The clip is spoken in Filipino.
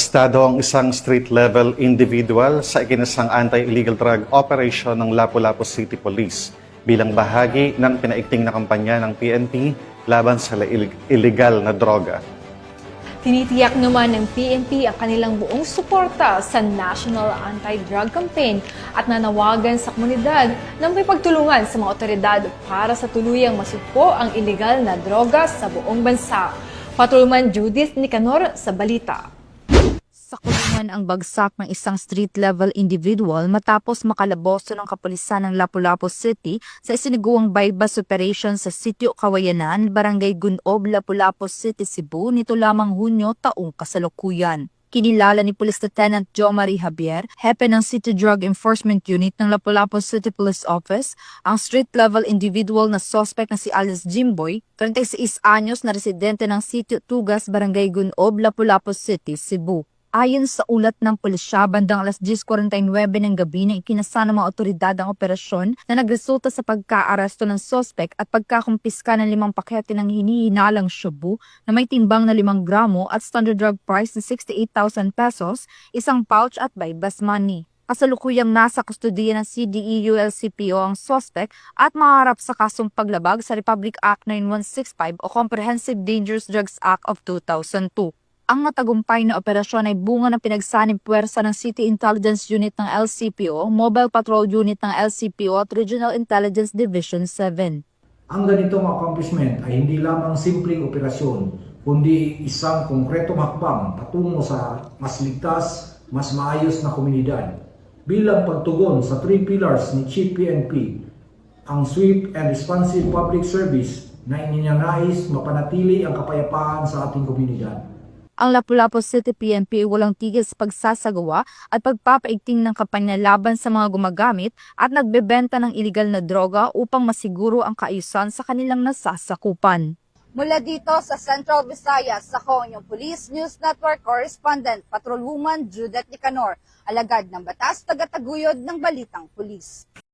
Arestado ang isang street-level individual sa ikinasang anti-illegal drug operation ng Lapu-Lapu City Police bilang bahagi ng pinaigting na kampanya ng PNP laban sa illegal na droga. Tinitiyak naman ng PNP ang kanilang buong suporta sa National Anti-Drug Campaign at nanawagan sa komunidad na may pagtulungan sa mga otoridad para sa tuluyang masugpo ang illegal na droga sa buong bansa. Patrolman Judith Nicanor sa balita. Sa kulungan ang bagsak ng isang street-level individual matapos makalaboso ng kapulisan ng Lapu-Lapu City sa isinagawang bypass operation sa Sitio Kawayanan, Barangay Gunob, Lapu-Lapu City, Cebu nito lamang Hunyo taong kasalukuyan. Kinilala ni Police Lieutenant Jo Marie Javier, hepe ng City Drug Enforcement Unit ng Lapu-Lapu City Police Office, ang street-level individual na suspect na si Alice Jimboy, 36 anyos na residente ng Sitio Tugas, Barangay Gunob, Lapu-Lapu City, Cebu. Ayon sa ulat ng pulisya, bandang alas 10:49 ng gabi na ikinasa ng mga otoridad ang operasyon na nagresulta sa pagka-aresto ng suspect at pagkakumpiska ng 5 pakete ng hinihinalang shabu na may timbang na 5 gramo at standard drug price na 68,000 pesos, isang pouch at bypass money. Kasalukuyang nasa kustodiya ng CDE-ULCPO ang suspect at maharap sa kasong paglabag sa Republic Act 9165 o Comprehensive Dangerous Drugs Act of 2002. Ang matagumpay na operasyon ay bunga ng pinagsanib puwersa ng City Intelligence Unit ng LCPO, Mobile Patrol Unit ng LCPO at Regional Intelligence Division 7. Ang ganitong accomplishment ay hindi lamang simpleng operasyon, kundi isang konkretong hakbang patungo sa mas ligtas, mas maayos na komunidad. Bilang pagtugon sa 3 pillars ni Chief PNP, ang swift and responsive public service na ininanais mapanatili ang kapayapaan sa ating komunidad. Ang Lapu-Lapu City PNP ay walang tigil sa pagsasagawa at pagpapaigting ng kampanya laban sa mga gumagamit at nagbebenta ng iligal na droga upang masiguro ang kaayusan sa kanilang nasasakupan. Mula dito sa Central Visayas, ako ang Police News Network Correspondent, Patrolwoman Judith Nicanor, alagad ng batas, tagataguyod ng Balitang Pulis.